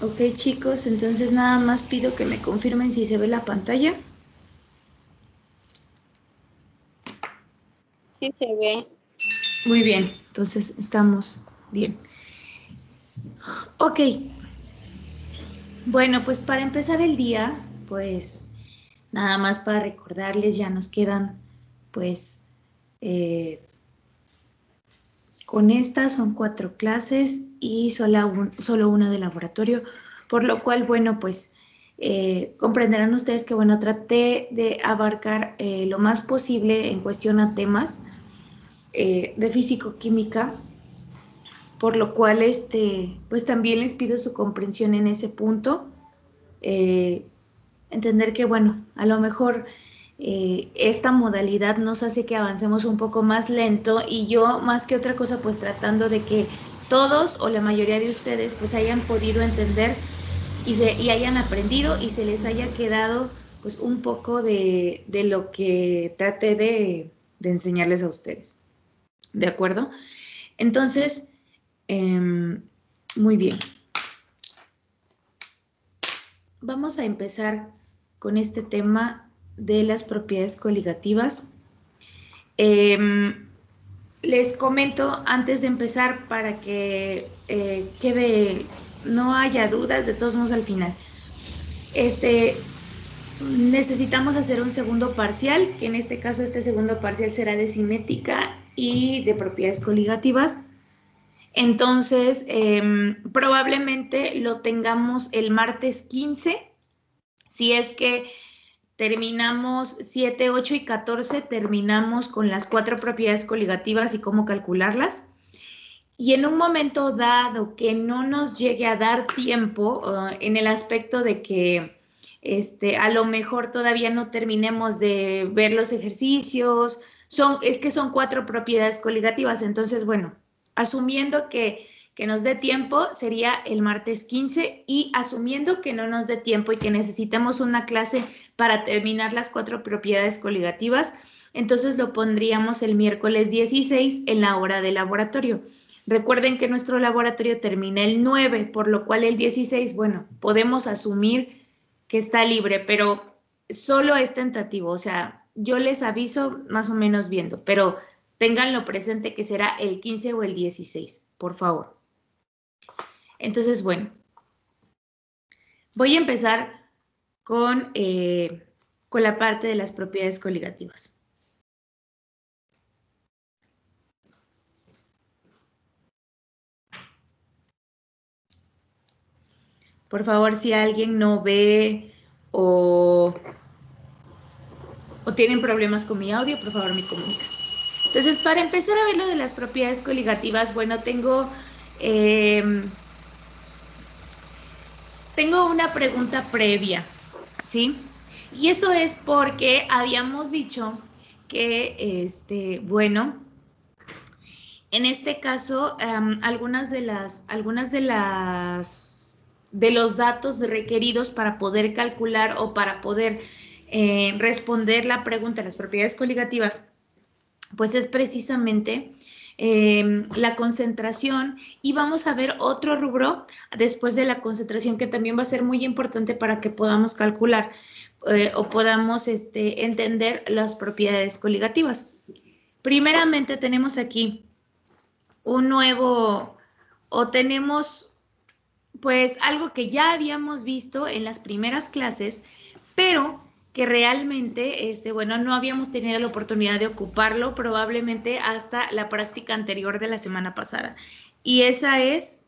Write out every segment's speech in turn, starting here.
Ok, chicos, entonces nada más pido que me confirmen si se ve la pantalla. Sí se ve. Muy bien, entonces estamos bien. Ok, bueno, pues para empezar el día, pues nada más para recordarles, ya nos quedan, pues, con estas son 4 clases y solo una de laboratorio, por lo cual, bueno, pues comprenderán ustedes que, bueno, traté de abarcar lo más posible en cuestión a temas de físico-química, por lo cual, pues también les pido su comprensión en ese punto. Eh, Entender que, bueno, a lo mejor esta modalidad nos hace que avancemos un poco más lento y yo, más que otra cosa, pues tratando de que todos o la mayoría de ustedes pues hayan podido entender y hayan aprendido y se les haya quedado pues un poco de lo que traté de enseñarles a ustedes. ¿De acuerdo? Entonces, muy bien. Vamos a empezar con este tema de las propiedades coligativas. Les comento antes de empezar para que no haya dudas, de todos modos al final. Necesitamos hacer un segundo parcial, que en este caso este segundo parcial será de cinética y de propiedades coligativas. Entonces, probablemente lo tengamos el martes 15, si es que terminamos 7, 8 y 14, terminamos con las 4 propiedades coligativas y cómo calcularlas. Y en un momento dado que no nos llegue a dar tiempo, en el aspecto de que a lo mejor todavía no terminemos de ver los ejercicios, es que son 4 propiedades coligativas, entonces, bueno, asumiendo que nos dé tiempo, sería el martes 15, y asumiendo que no nos dé tiempo y que necesitemos una clase para terminar las 4 propiedades coligativas, entonces lo pondríamos el miércoles 16 en la hora de laboratorio. Recuerden que nuestro laboratorio termina el 9, por lo cual el 16, bueno, podemos asumir que está libre, pero solo es tentativo, o sea, yo les aviso más o menos viendo, pero ténganlo presente que será el 15 o el 16, por favor. Entonces, bueno, voy a empezar con la parte de las propiedades coligativas. Por favor, si alguien no ve o tienen problemas con mi audio, por favor me comunican. Entonces, para empezar a ver lo de las propiedades coligativas, bueno, tengo una pregunta previa, ¿sí? Y eso es porque habíamos dicho que, bueno, en este caso, de los datos requeridos para poder calcular o para poder responder la pregunta de las propiedades coligativas, pues es precisamente la concentración, y vamos a ver otro rubro después de la concentración que también va a ser muy importante para que podamos calcular o podamos entender las propiedades coligativas. Primeramente tenemos aquí tenemos pues algo que ya habíamos visto en las primeras clases, pero que realmente, bueno, no habíamos tenido la oportunidad de ocuparlo probablemente hasta la práctica anterior de la semana pasada. Y esa es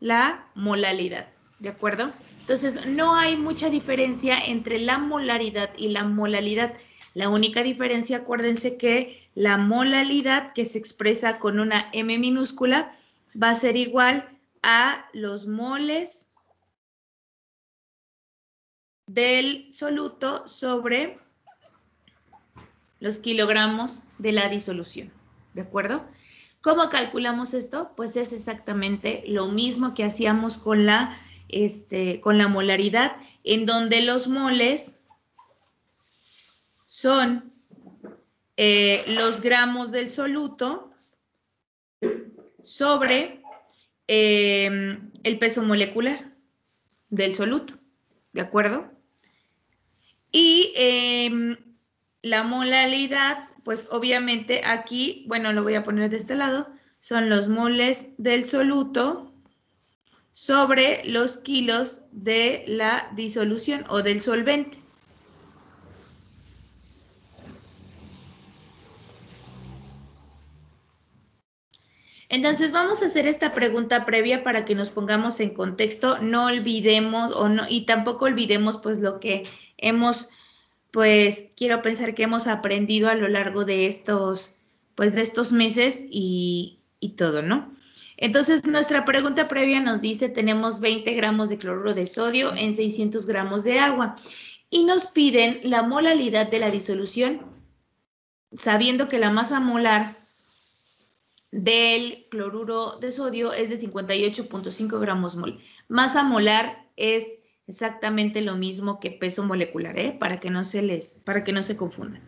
la molaridad, ¿de acuerdo? Entonces, no hay mucha diferencia entre la molaridad y la molalidad. La única diferencia, acuérdense que la molalidad, que se expresa con una M minúscula, va a ser igual a los moles del soluto sobre los kilogramos de la disolución, ¿de acuerdo? ¿Cómo calculamos esto? Pues es exactamente lo mismo que hacíamos con la molaridad, en donde los moles son los gramos del soluto sobre el peso molecular. del soluto, ¿de acuerdo? Y la molalidad, pues obviamente aquí, bueno, lo voy a poner de este lado, son los moles del soluto sobre los kilos de la disolución o del solvente. Entonces vamos a hacer esta pregunta previa para que nos pongamos en contexto, no olvidemos y tampoco olvidemos pues lo que hemos, pues quiero pensar que hemos aprendido a lo largo de estos, pues de estos meses y todo, ¿no? Entonces nuestra pregunta previa nos dice tenemos 20 gramos de cloruro de sodio en 600 gramos de agua y nos piden la molalidad de la disolución sabiendo que la masa molar del cloruro de sodio es de 58.5 gramos mol. Masa molar es exactamente lo mismo que peso molecular, para que no se confundan.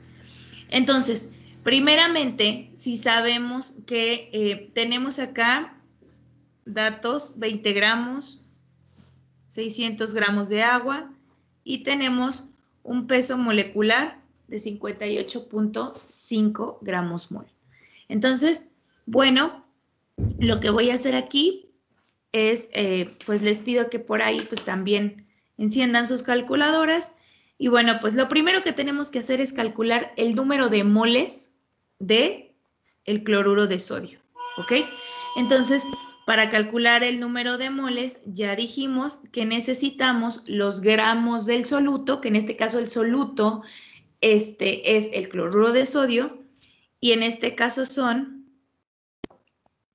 Entonces, primeramente, si sabemos que tenemos acá datos, 20 gramos, 600 gramos de agua y tenemos un peso molecular de 58.5 gramos mol. Entonces, bueno, lo que voy a hacer aquí es, pues les pido que por ahí pues también enciendan sus calculadoras. Y bueno, pues lo primero que tenemos que hacer es calcular el número de moles de el cloruro de sodio, ¿ok? Entonces, para calcular el número de moles, ya dijimos que necesitamos los gramos del soluto, que en este caso el soluto es el cloruro de sodio, y en este caso son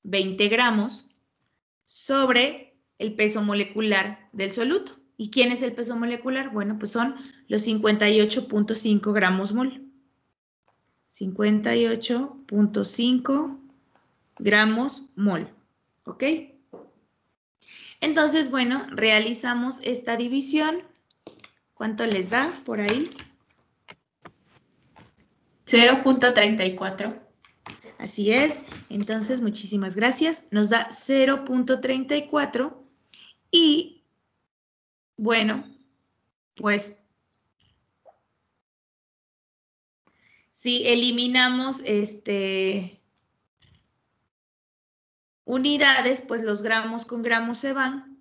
20 gramos sobre el peso molecular del soluto. ¿Y quién es el peso molecular? Bueno, pues son los 58.5 gramos mol. 58.5 gramos mol. ¿Ok? Entonces, bueno, realizamos esta división. ¿Cuánto les da por ahí? 0.34. Así es. Entonces, muchísimas gracias. Nos da 0.34 y, bueno, pues si eliminamos unidades, pues los gramos con gramos se van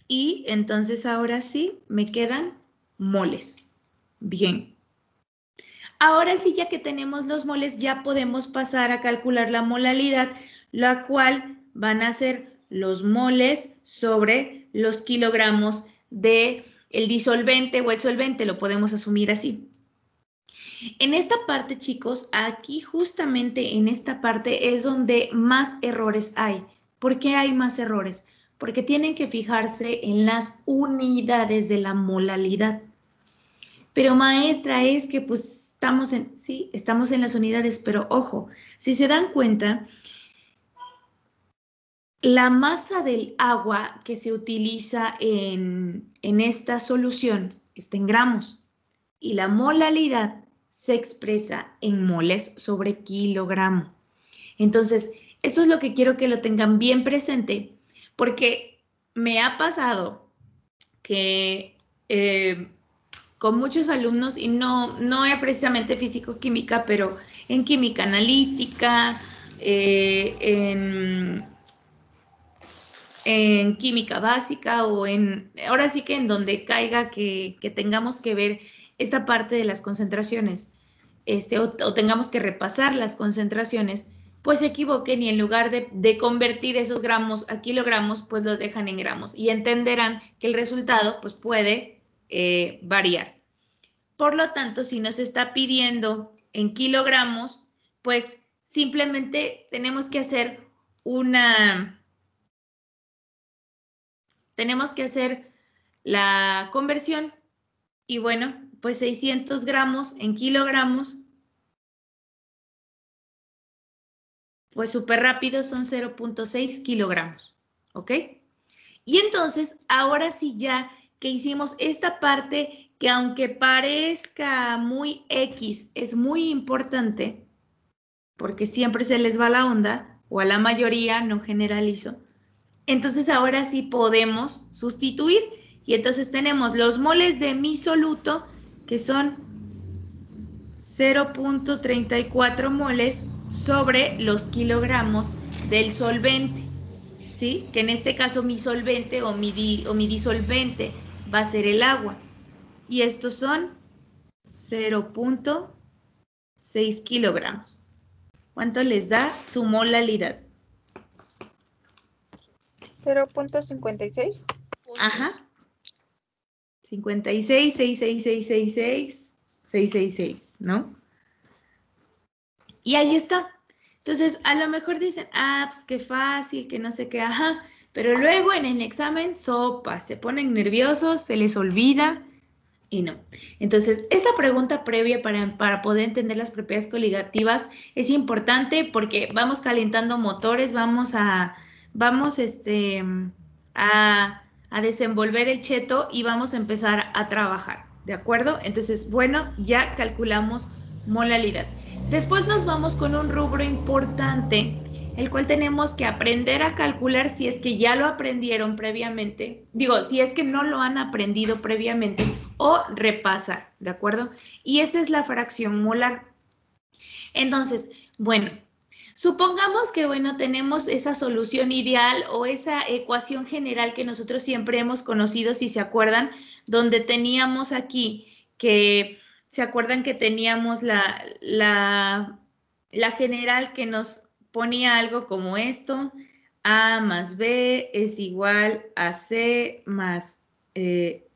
y entonces ahora sí me quedan moles. Bien. Ahora sí, ya que tenemos los moles, ya podemos pasar a calcular la molalidad, la cual van a ser los moles sobre los kilogramos de el disolvente o el solvente, lo podemos asumir así. En esta parte, chicos, aquí justamente en esta parte es donde más errores hay. ¿Por qué hay más errores? Porque tienen que fijarse en las unidades de la molalidad. Pero maestra, es que pues estamos en las unidades, pero ojo, si se dan cuenta, la masa del agua que se utiliza en esta solución está en gramos y la molalidad se expresa en moles sobre kilogramo. Entonces, esto es lo que quiero que lo tengan bien presente, porque me ha pasado que con muchos alumnos, y no es precisamente físico-química, pero en química analítica, en química básica o ahora sí que en donde caiga que tengamos que ver esta parte de las concentraciones, o tengamos que repasar las concentraciones, pues se equivoquen y en lugar de convertir esos gramos a kilogramos, pues los dejan en gramos y entenderán que el resultado pues puede variar. Por lo tanto, si nos está pidiendo en kilogramos, pues simplemente tenemos que hacer la conversión y bueno, pues 600 gramos en kilogramos, pues súper rápido son 0.6 kilogramos, ¿ok? Y entonces, ahora sí ya que hicimos esta parte que aunque parezca muy X, es muy importante, porque siempre se les va la onda, o a la mayoría, no generalizo. Entonces ahora sí podemos sustituir Y entonces tenemos los moles de mi soluto, que son 0.34 moles sobre los kilogramos del solvente, ¿sí? Que en este caso mi solvente o mi disolvente va a ser el agua. Y estos son 0.6 kilogramos. ¿Cuánto les da su molalidad? 0.56. Ajá. 56, 66666, 666, ¿no? Y ahí está. Entonces, a lo mejor dicen, pues qué fácil, que no sé qué, ajá. Pero luego en el examen, sopa, se ponen nerviosos, se les olvida y no. Entonces, esta pregunta previa para poder entender las propiedades coligativas es importante porque vamos calentando motores, vamos a desenvolver el cheto y vamos a empezar a trabajar, ¿de acuerdo? Entonces, bueno, ya calculamos molalidad. Después nos vamos con un rubro importante, el cual tenemos que aprender a calcular si es que ya lo aprendieron previamente, digo, si es que no lo han aprendido previamente o repasar, ¿de acuerdo? Y esa es la fracción molar. Entonces, bueno, supongamos que, bueno, tenemos esa solución ideal o esa ecuación general que nosotros siempre hemos conocido, si se acuerdan, donde teníamos aquí que, ¿se acuerdan que teníamos la general que nos ponía algo como esto? A más B es igual a C más D,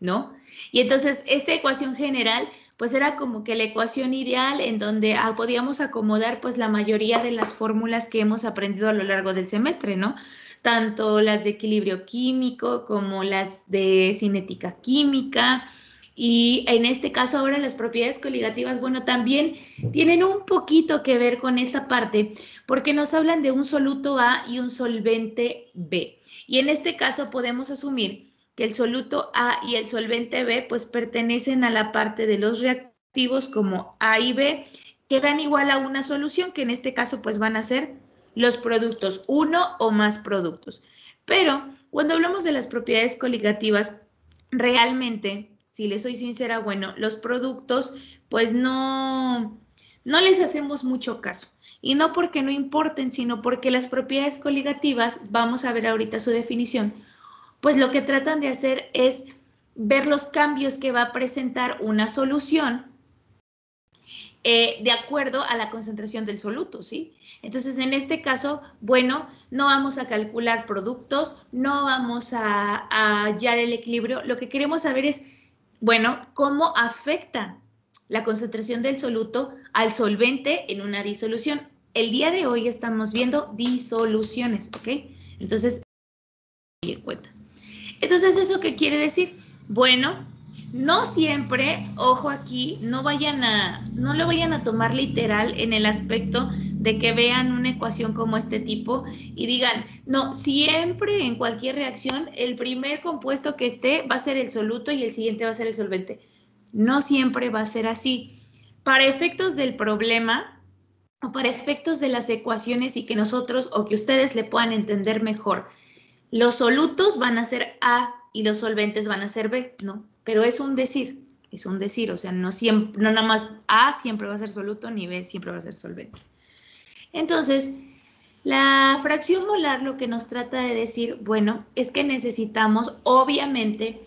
¿no? Y entonces esta ecuación general pues era como que la ecuación ideal en donde podíamos acomodar pues la mayoría de las fórmulas que hemos aprendido a lo largo del semestre, ¿no? Tanto las de equilibrio químico como las de cinética química. Y en este caso ahora las propiedades coligativas, bueno, también tienen un poquito que ver con esta parte porque nos hablan de un soluto A y un solvente B. Y en este caso podemos asumir que el soluto A y el solvente B pues pertenecen a la parte de los reactivos como A y B, que dan igual a una solución, que en este caso pues van a ser los productos, uno o más productos. Pero cuando hablamos de las propiedades coligativas, realmente, si les soy sincera, bueno, los productos pues no les hacemos mucho caso. Y no porque no importen, sino porque las propiedades coligativas, vamos a ver ahorita su definición, pues lo que tratan de hacer es ver los cambios que va a presentar una solución de acuerdo a la concentración del soluto, ¿sí? Entonces, en este caso, bueno, no vamos a calcular productos, no vamos a hallar el equilibrio. Lo que queremos saber es, bueno, cómo afecta la concentración del soluto al solvente en una disolución. El día de hoy estamos viendo disoluciones, ¿ok? Entonces, en cuenta. Entonces, ¿eso qué quiere decir? Bueno, no siempre, ojo aquí, no lo vayan a tomar literal en el aspecto de que vean una ecuación como este tipo y digan, no, siempre en cualquier reacción el primer compuesto que esté va a ser el soluto y el siguiente va a ser el solvente. No siempre va a ser así. Para efectos del problema o para efectos de las ecuaciones y que nosotros o que ustedes le puedan entender mejor, los solutos van a ser A y los solventes van a ser B, ¿no? Pero es un decir, o sea, no nada más A siempre va a ser soluto ni B siempre va a ser solvente. Entonces, la fracción molar lo que nos trata de decir, bueno, es que necesitamos obviamente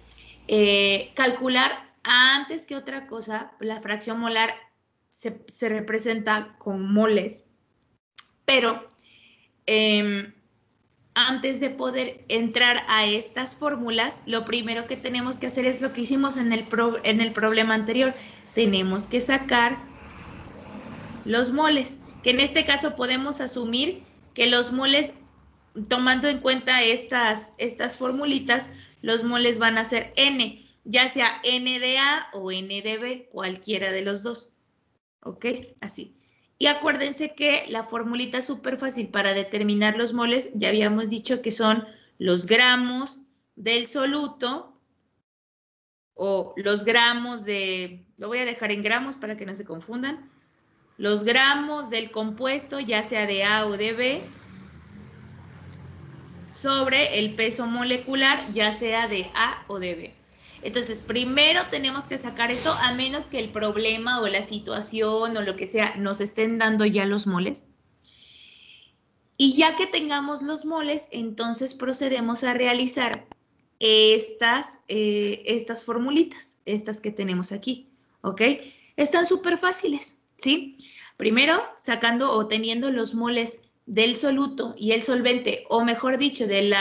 calcular antes que otra cosa, la fracción molar se representa con moles, pero antes de poder entrar a estas fórmulas, lo primero que tenemos que hacer es lo que hicimos en el problema anterior. Tenemos que sacar los moles, que en este caso podemos asumir que los moles, tomando en cuenta estas formulitas, los moles van a ser N, ya sea N de A o N de B, cualquiera de los dos. ¿Ok? Así. Y acuérdense que la formulita súper fácil para determinar los moles, ya habíamos dicho que son los gramos del soluto o los gramos lo voy a dejar en gramos para que no se confundan, los gramos del compuesto, ya sea de A o de B, sobre el peso molecular, ya sea de A o de B. Entonces, primero tenemos que sacar esto, a menos que el problema o la situación o lo que sea nos estén dando ya los moles. Y ya que tengamos los moles, entonces procedemos a realizar estas formulitas, estas que tenemos aquí, ¿ok? Están súper fáciles, ¿sí? Primero, sacando o teniendo los moles del soluto y el solvente, o mejor dicho, del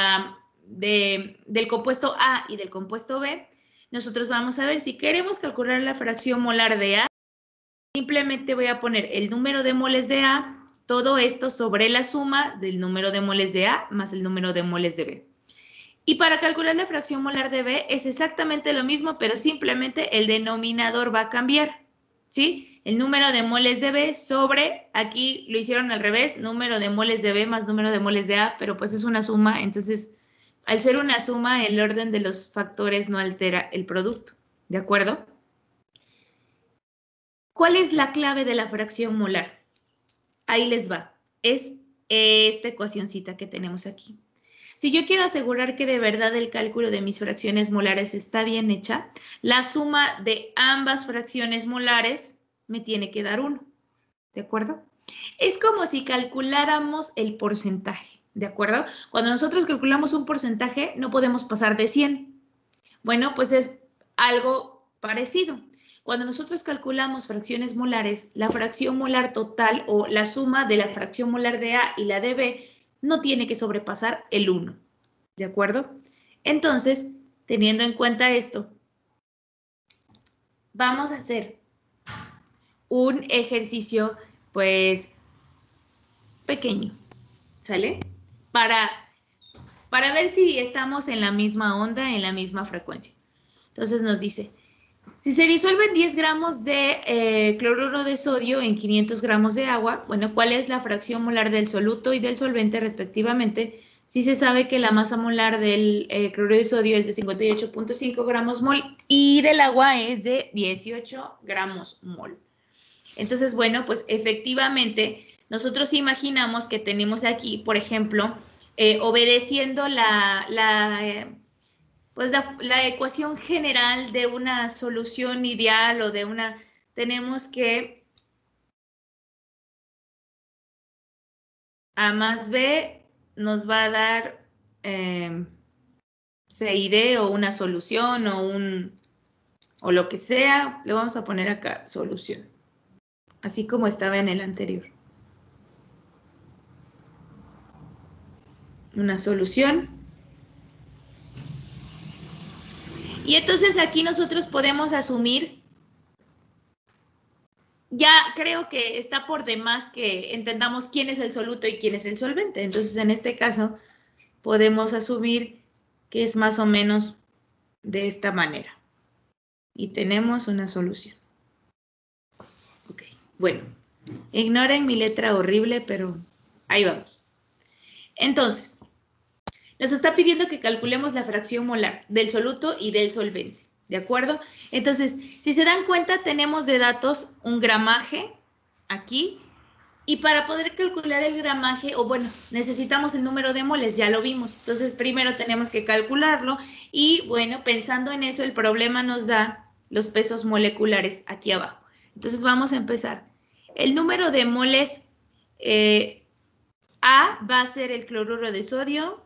compuesto A y del compuesto B, nosotros vamos a ver si queremos calcular la fracción molar de A, simplemente voy a poner el número de moles de A, todo esto sobre la suma del número de moles de A más el número de moles de B. Y para calcular la fracción molar de B es exactamente lo mismo, pero simplemente el denominador va a cambiar, ¿sí? El número de moles de B sobre, aquí lo hicieron al revés, número de moles de B más número de moles de A, pero pues es una suma, entonces al ser una suma, el orden de los factores no altera el producto, ¿de acuerdo? ¿Cuál es la clave de la fracción molar? Ahí les va. Es esta ecuacioncita que tenemos aquí. Si yo quiero asegurar que de verdad el cálculo de mis fracciones molares está bien hecha, la suma de ambas fracciones molares me tiene que dar 1. ¿De acuerdo? Es como si calculáramos el porcentaje. ¿De acuerdo? Cuando nosotros calculamos un porcentaje, no podemos pasar de 100. Bueno, pues es algo parecido. Cuando nosotros calculamos fracciones molares, la fracción molar total o la suma de la fracción molar de A y la de B no tiene que sobrepasar el 1. ¿De acuerdo? Entonces, teniendo en cuenta esto, vamos a hacer un ejercicio, pues, pequeño, ¿sale? Para ver si estamos en la misma onda, en la misma frecuencia. Entonces nos dice, si se disuelven 10 gramos de cloruro de sodio en 500 gramos de agua, bueno, ¿cuál es la fracción molar del soluto y del solvente respectivamente? Si se sabe que la masa molar del cloruro de sodio es de 58.5 gramos mol y del agua es de 18 gramos mol. Entonces, bueno, pues efectivamente nosotros imaginamos que tenemos aquí, por ejemplo, obedeciendo pues la ecuación general de una solución ideal o de una, tenemos que A más B nos va a dar C y D o una solución o lo que sea, le vamos a poner acá solución, así como estaba en el anterior. Una solución. Y entonces aquí nosotros podemos asumir, ya creo que está por demás que entendamos quién es el soluto y quién es el solvente. Entonces en este caso podemos asumir que es más o menos de esta manera. Y tenemos una solución. Ok, bueno, ignoren mi letra horrible, pero ahí vamos. Entonces, nos está pidiendo que calculemos la fracción molar del soluto y del solvente, ¿de acuerdo? Entonces, si se dan cuenta, tenemos de datos un gramaje aquí, y para poder calcular el gramaje, o bueno, necesitamos el número de moles, ya lo vimos. Entonces, primero tenemos que calcularlo y bueno, pensando en eso, el problema nos da los pesos moleculares aquí abajo. Entonces, vamos a empezar. El número de moles A va a ser el cloruro de sodio,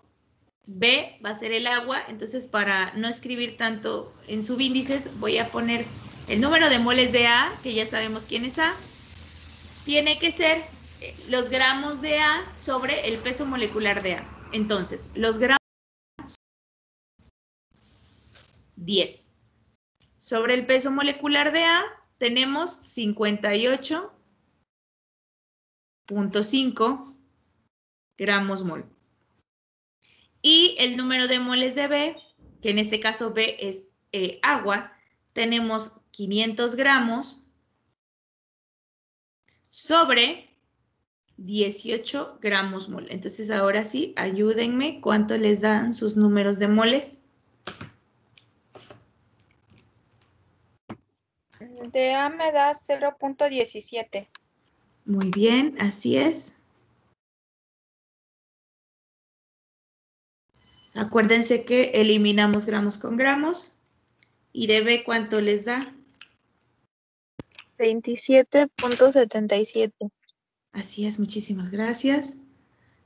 B va a ser el agua. Entonces, para no escribir tanto en subíndices, voy a poner el número de moles de A, que ya sabemos quién es A, tiene que ser los gramos de A sobre el peso molecular de A. Entonces, los gramos 10. Sobre el peso molecular de A tenemos 58.5 gramos mol. Y el número de moles de B, que en este caso B es agua, tenemos 500 gramos sobre 18 gramos mol. Entonces, ahora sí, ayúdenme. ¿Cuánto les dan sus números de moles? De A me da 0.17. Muy bien, así es. Acuérdense que eliminamos gramos con gramos. ¿Y de B cuánto les da? 27.77. Así es, muchísimas gracias.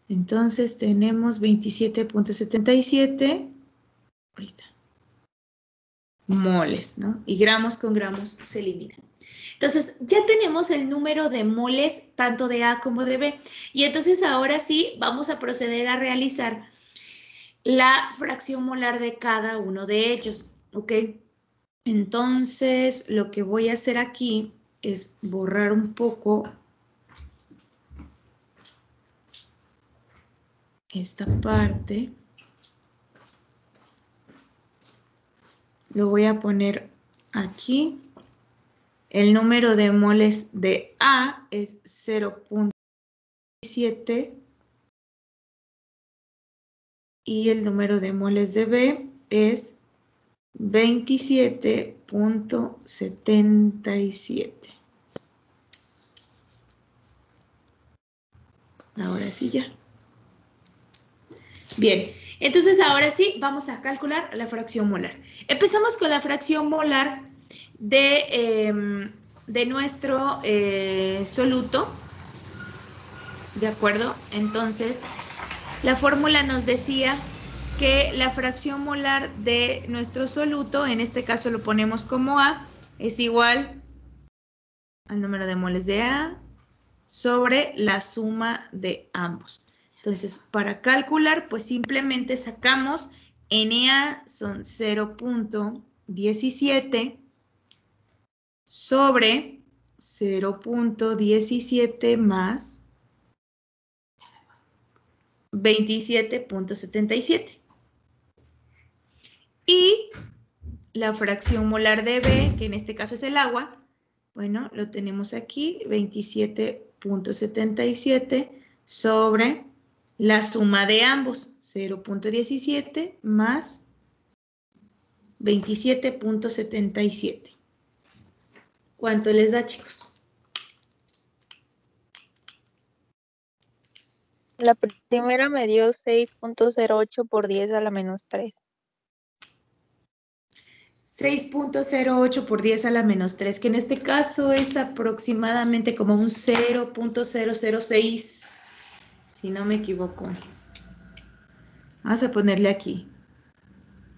Entonces tenemos 27.77, ahí está, moles, ¿no? Y gramos con gramos se eliminan. Entonces, ya tenemos el número de moles tanto de A como de B. Y entonces ahora sí vamos a proceder a realizar la fracción molar de cada uno de ellos, ¿ok? Entonces, lo que voy a hacer aquí es borrar un poco esta parte. Lo voy a poner aquí. El número de moles de A es 0.7 y el número de moles de B es 27.77. Ahora sí ya. Bien, entonces ahora sí vamos a calcular la fracción molar. Empezamos con la fracción molar de nuestro soluto. ¿De acuerdo? Entonces, la fórmula nos decía que la fracción molar de nuestro soluto, en este caso lo ponemos como A, es igual al número de moles de A sobre la suma de ambos. Entonces, para calcular, pues simplemente sacamos Na son 0.17 sobre 0.17 más 27.77. Y la fracción molar de B, que en este caso es el agua, bueno, lo tenemos aquí, 27.77 sobre la suma de ambos, 0.17 más 27.77. ¿Cuánto les da, chicos? La primera me dio 6.08 por 10 a la menos 3. 6.08 por 10 a la menos 3, que en este caso es aproximadamente como un 0.006, si no me equivoco. Vamos a ponerle aquí.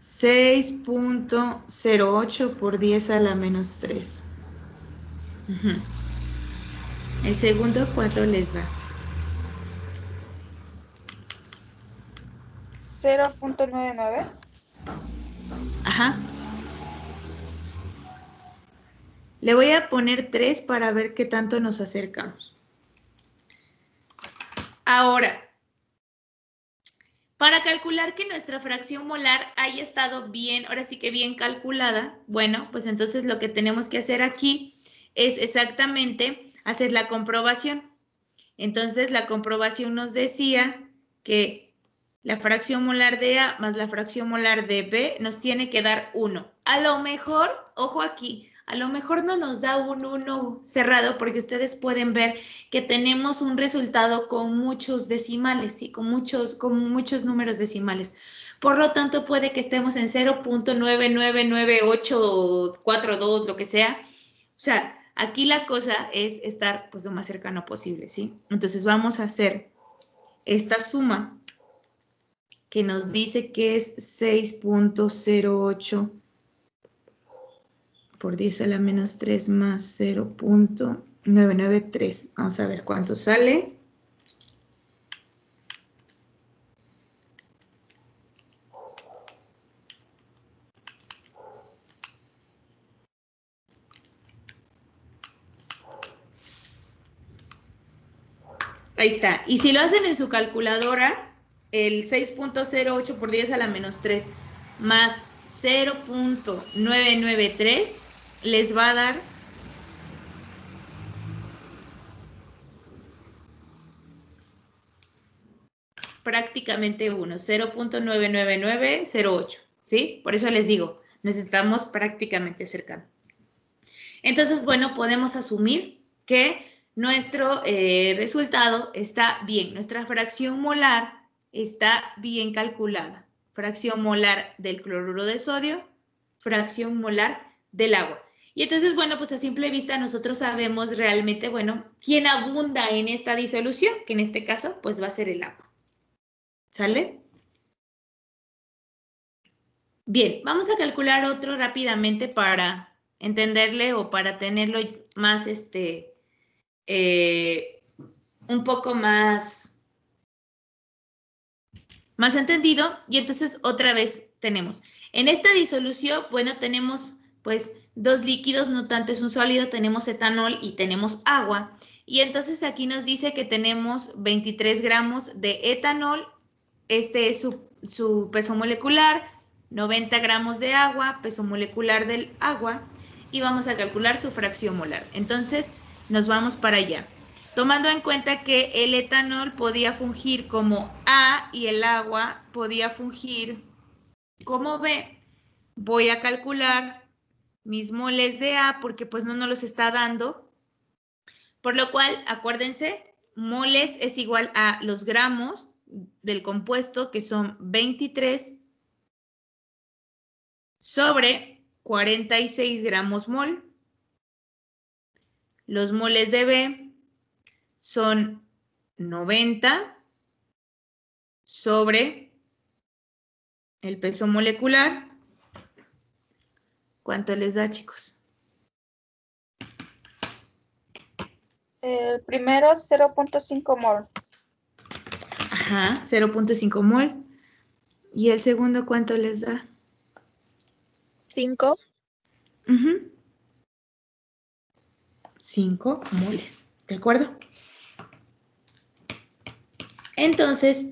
6.08 por 10 a la menos 3. El segundo, ¿cuánto les da? 0.99. Ajá. Le voy a poner 3 para ver qué tanto nos acercamos. Ahora, para calcular que nuestra fracción molar haya estado bien, ahora sí que bien calculada, bueno, pues entonces lo que tenemos que hacer aquí es exactamente hacer la comprobación. Entonces la comprobación nos decía que la fracción molar de A más la fracción molar de B nos tiene que dar 1. A lo mejor, ojo aquí, a lo mejor no nos da un 1 cerrado porque ustedes pueden ver que tenemos un resultado con muchos decimales, ¿sí? Con muchos números decimales. Por lo tanto, puede que estemos en 0.9998842, lo que sea. O sea, aquí la cosa es estar pues lo más cercano posible, ¿sí? Entonces vamos a hacer esta suma que nos dice que es 6.08 por 10 a la menos 3 más 0.993. Vamos a ver cuánto sale. Ahí está. Y si lo hacen en su calculadora, el 6.08 por 10 a la menos 3 más 0.993 les va a dar prácticamente 1, 0.99908, ¿sí? Por eso les digo, nos estamos prácticamente acercando. Entonces, bueno, podemos asumir que nuestro resultado está bien, nuestra fracción molar está bien calculada, fracción molar del cloruro de sodio, fracción molar del agua. Y entonces, bueno, pues a simple vista nosotros sabemos realmente, bueno, quién abunda en esta disolución, que en este caso, pues va a ser el agua. ¿Sale? Bien, vamos a calcular otro rápidamente para entenderle o para tenerlo más, un poco más entendido. Y entonces otra vez tenemos, en esta disolución, bueno, tenemos pues dos líquidos, no tanto es un sólido, tenemos etanol y tenemos agua. Y entonces aquí nos dice que tenemos 23 gramos de etanol, este es su peso molecular, 90 gramos de agua, peso molecular del agua, y vamos a calcular su fracción molar. Entonces nos vamos para allá. Tomando en cuenta que el etanol podía fungir como A y el agua podía fungir como B, voy a calcular mis moles de A porque pues no nos los está dando. Por lo cual, acuérdense, moles es igual a los gramos del compuesto, que son 23 sobre 46 gramos mol. Los moles de B son 90 sobre el peso molecular. ¿Cuánto les da, chicos? El primero 0.5 mol. Ajá, 0.5 mol. ¿Y el segundo cuánto les da? 5. 5 moles, ¿de acuerdo? Entonces,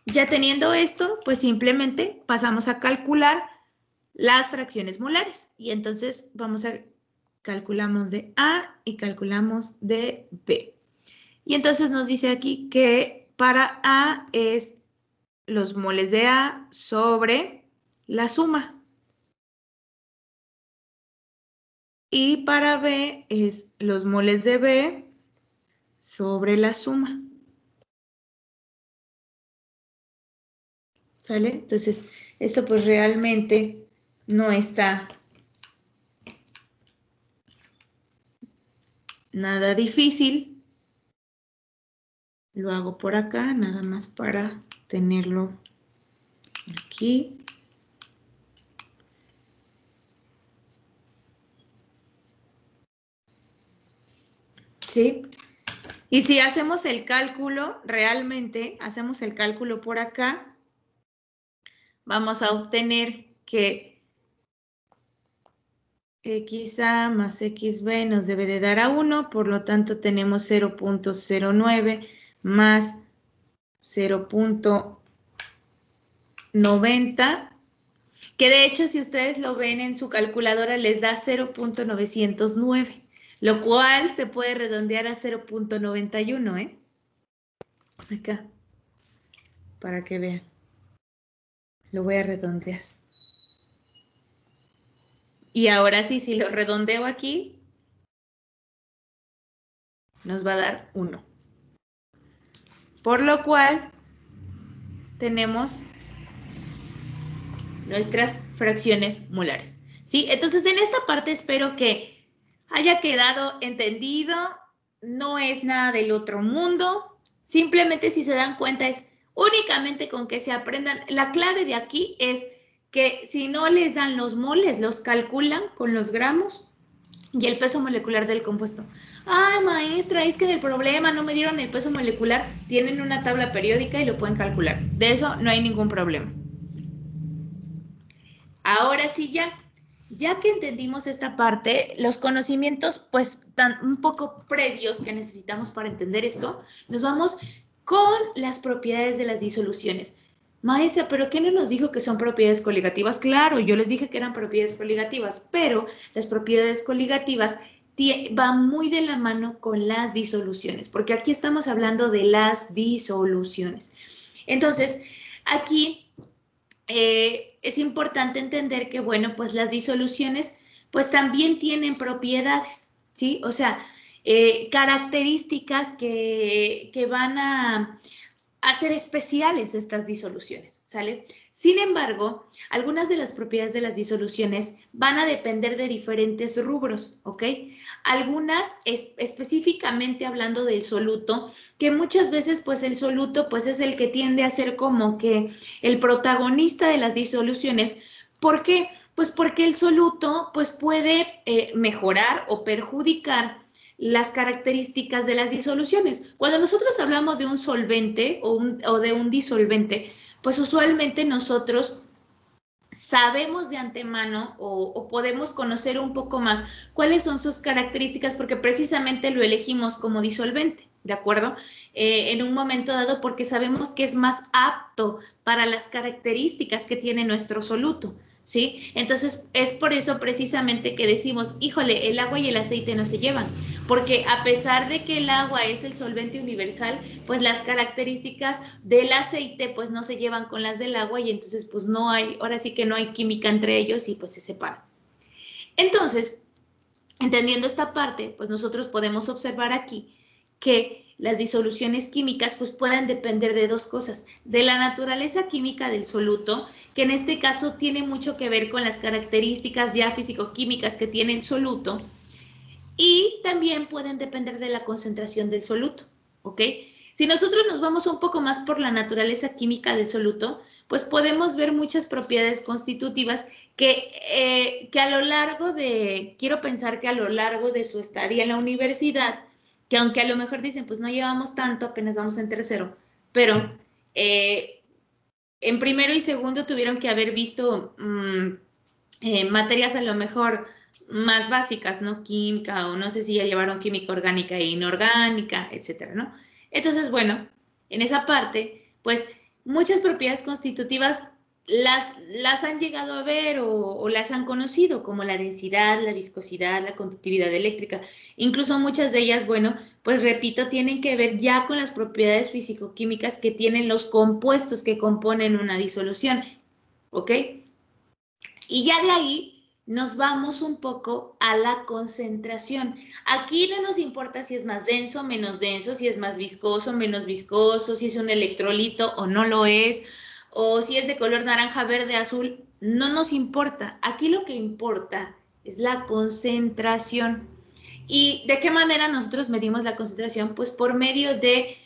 ya teniendo esto, pues simplemente pasamos a calcular las fracciones molares. Y entonces calculamos de A y calculamos de B. Y entonces nos dice aquí que para A es los moles de A sobre la suma. Y para B es los moles de B sobre la suma. ¿Sale? Entonces, esto pues realmente no está nada difícil. Lo hago por acá, nada más para tenerlo aquí. ¿Sí? Y si hacemos el cálculo, realmente hacemos el cálculo por acá, vamos a obtener que XA más XB nos debe de dar a 1, por lo tanto tenemos 0.09 más 0.90, que de hecho si ustedes lo ven en su calculadora les da 0.909, lo cual se puede redondear a 0.91, ¿eh? Acá, para que vean. Lo voy a redondear. Y ahora sí, si lo redondeo aquí, nos va a dar 1. Por lo cual, tenemos nuestras fracciones molares. ¿Sí? Entonces, en esta parte espero que haya quedado entendido. No es nada del otro mundo. Simplemente, si se dan cuenta, es únicamente con que se aprendan. La clave de aquí es que si no les dan los moles, los calculan con los gramos y el peso molecular del compuesto. Ay, maestra, es que en el problema no me dieron el peso molecular. Tienen una tabla periódica y lo pueden calcular. De eso no hay ningún problema. Ahora sí, ya que entendimos esta parte, los conocimientos pues tan un poco previos que necesitamos para entender esto, nos vamos con las propiedades de las disoluciones. Maestra, ¿pero qué no nos dijo que son propiedades coligativas? Claro, yo les dije que eran propiedades coligativas, pero las propiedades coligativas van muy de la mano con las disoluciones, porque aquí estamos hablando de las disoluciones. Entonces, aquí es importante entender que, bueno, pues las disoluciones pues también tienen propiedades, ¿sí? O sea, características que van a hacer especiales estas disoluciones, ¿sale? Sin embargo, algunas de las propiedades de las disoluciones van a depender de diferentes rubros, ¿ok? Algunas específicamente hablando del soluto, que muchas veces pues el soluto pues es el que tiende a ser como que el protagonista de las disoluciones. ¿Por qué? Pues porque el soluto pues puede mejorar o perjudicar las características de las disoluciones. Cuando nosotros hablamos de un solvente o de un disolvente, pues usualmente nosotros sabemos de antemano o podemos conocer un poco más cuáles son sus características porque precisamente lo elegimos como disolvente, ¿de acuerdo? En un momento dado porque sabemos que es más apto para las características que tiene nuestro soluto, ¿sí? Entonces es por eso precisamente que decimos, híjole, el agua y el aceite no se llevan, porque a pesar de que el agua es el solvente universal, pues las características del aceite pues no se llevan con las del agua y entonces pues no hay, ahora sí que no hay química entre ellos y pues se separan. Entonces, entendiendo esta parte, pues nosotros podemos observar aquí que las disoluciones químicas pues pueden depender de dos cosas, de la naturaleza química del soluto, que en este caso tiene mucho que ver con las características ya físico-químicas que tiene el soluto, y también pueden depender de la concentración del soluto, ¿ok? Si nosotros nos vamos un poco más por la naturaleza química del soluto, pues podemos ver muchas propiedades constitutivas que a lo largo de, quiero pensar que a lo largo de su estadía en la universidad, que aunque a lo mejor dicen, pues no llevamos tanto, apenas vamos en tercero, pero en primero y segundo tuvieron que haber visto materias a lo mejor más básicas, ¿no? Química o no sé si ya llevaron química orgánica e inorgánica, etcétera, ¿no? Entonces, bueno, en esa parte, pues muchas propiedades constitutivas las han llegado a ver o las han conocido, como la densidad, la viscosidad, la conductividad eléctrica. Incluso muchas de ellas, bueno, pues repito, tienen que ver ya con las propiedades físico-químicas que tienen los compuestos que componen una disolución, ¿ok? Y ya de ahí nos vamos un poco a la concentración. Aquí no nos importa si es más denso, menos denso, si es más viscoso, menos viscoso, si es un electrolito o no lo es, o si es de color naranja, verde, azul, no nos importa. Aquí lo que importa es la concentración. ¿Y de qué manera nosotros medimos la concentración? Pues por medio de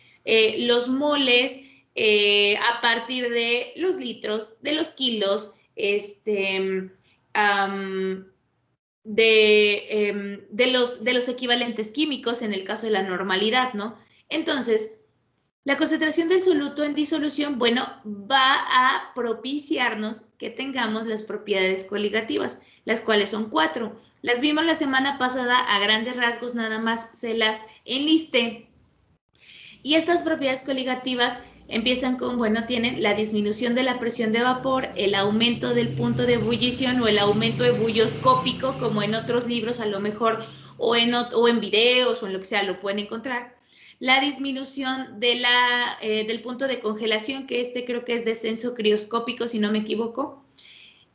los moles, a partir de los litros, de los kilos, de los equivalentes químicos en el caso de la normalidad, ¿no? Entonces, la concentración del soluto en disolución, bueno, va a propiciarnos que tengamos las propiedades coligativas, las cuales son 4. Las vimos la semana pasada a grandes rasgos, nada más se las enlisté. Y estas propiedades coligativas empiezan con, bueno, tienen la disminución de la presión de vapor, el aumento del punto de ebullición o el aumento ebullioscópico, como en otros libros a lo mejor, o en videos o en lo que sea, lo pueden encontrar. La disminución del punto de congelación, que creo que es descenso crioscópico, si no me equivoco,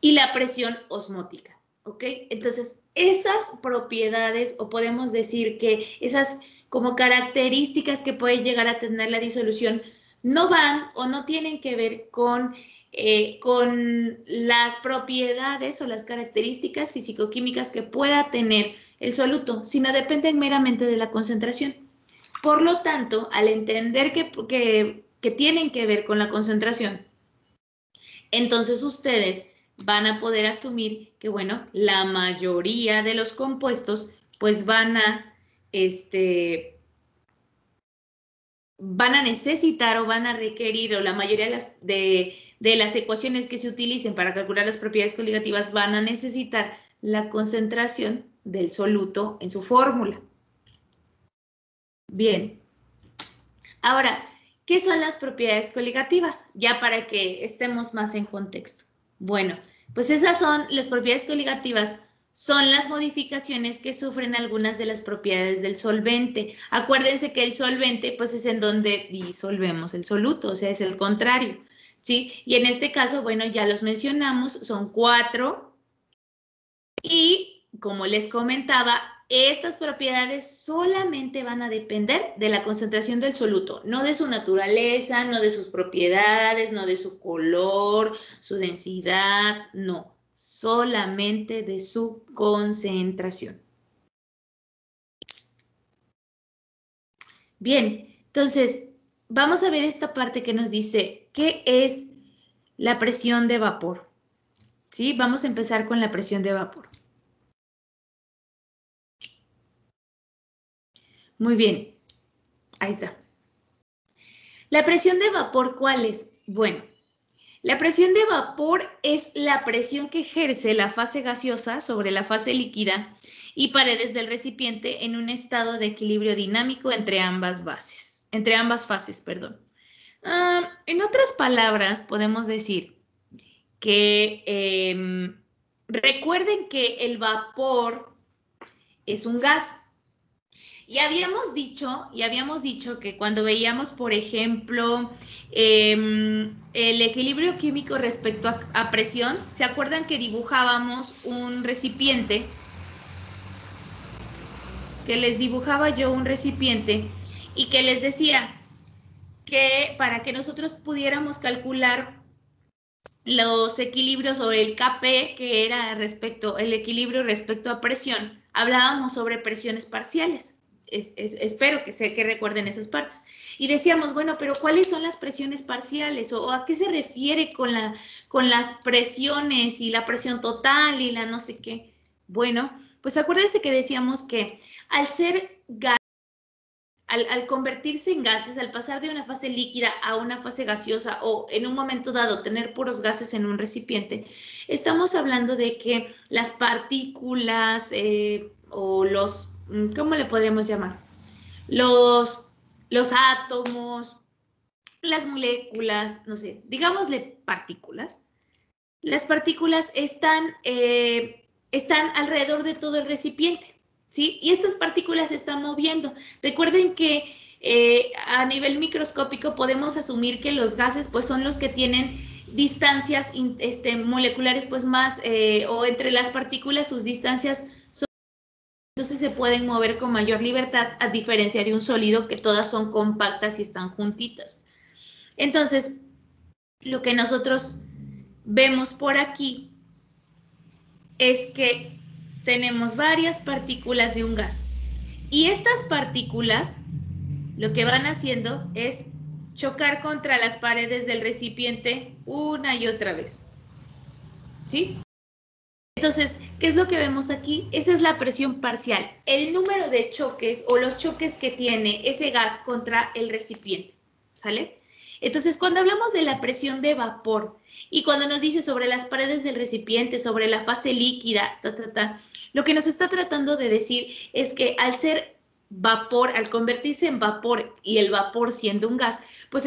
y la presión osmótica, ¿ok? Entonces, esas propiedades, o podemos decir que esas como características que puede llegar a tener la disolución, no van o no tienen que ver con las propiedades o las características físico-químicas que pueda tener el soluto, sino dependen meramente de la concentración. Por lo tanto, al entender que tienen que ver con la concentración, entonces ustedes van a poder asumir que, bueno, la mayoría de los compuestos pues van a necesitar o van a requerir, o la mayoría de las ecuaciones que se utilicen para calcular las propiedades coligativas van a necesitar la concentración del soluto en su fórmula. Bien. Ahora, ¿qué son las propiedades coligativas? Ya para que estemos más en contexto. Bueno, pues esas son las propiedades coligativas, son las modificaciones que sufren algunas de las propiedades del solvente. Acuérdense que el solvente pues es en donde disolvemos el soluto, o sea, es el contrario, ¿sí? Y en este caso, bueno, ya los mencionamos, son 4 y como les comentaba, estas propiedades solamente van a depender de la concentración del soluto, no de su naturaleza, no de sus propiedades, no de su color, su densidad, no, solamente de su concentración. Bien, entonces vamos a ver esta parte que nos dice qué es la presión de vapor. ¿Sí? Vamos a empezar con la presión de vapor. Muy bien, ahí está. La presión de vapor, ¿cuál es? Bueno, la presión de vapor es la presión que ejerce la fase gaseosa sobre la fase líquida y paredes del recipiente en un estado de equilibrio dinámico entre ambas fases, perdón. En otras palabras, podemos decir que recuerden que el vapor es un gas. Y habíamos dicho que cuando veíamos, por ejemplo, el equilibrio químico respecto a presión, ¿se acuerdan que dibujábamos un recipiente? Que les dibujaba yo un recipiente y que les decía que para que nosotros pudiéramos calcular los equilibrios o el Kp, que era el equilibrio respecto a presión, hablábamos sobre presiones parciales. Espero que recuerden esas partes. Y decíamos, bueno, pero ¿cuáles son las presiones parciales? ¿O a qué se refiere con las presiones y la presión total y la no sé qué? Bueno, pues acuérdense que decíamos que al ser gas, al convertirse en gases, al pasar de una fase líquida a una fase gaseosa o en un momento dado tener puros gases en un recipiente, estamos hablando de que las partículas o los, ¿cómo le podríamos llamar? Los átomos, las moléculas, no sé, digámosle partículas. Las partículas están alrededor de todo el recipiente. ¿Sí? Y estas partículas se están moviendo. Recuerden que a nivel microscópico podemos asumir que los gases pues son los que tienen distancias moleculares pues más, o entre las partículas sus distancias son, entonces se pueden mover con mayor libertad a diferencia de un sólido que todas son compactas y están juntitas. Entonces, lo que nosotros vemos por aquí es que tenemos varias partículas de un gas. Y estas partículas lo que van haciendo es chocar contra las paredes del recipiente una y otra vez. ¿Sí? Entonces, ¿qué es lo que vemos aquí? Esa es la presión parcial, el número de choques o los choques que tiene ese gas contra el recipiente. ¿Sale? Entonces, cuando hablamos de la presión de vapor y cuando nos dice sobre las paredes del recipiente, sobre la fase líquida, lo que nos está tratando de decir es que al ser vapor, al convertirse en vapor y el vapor siendo un gas, pues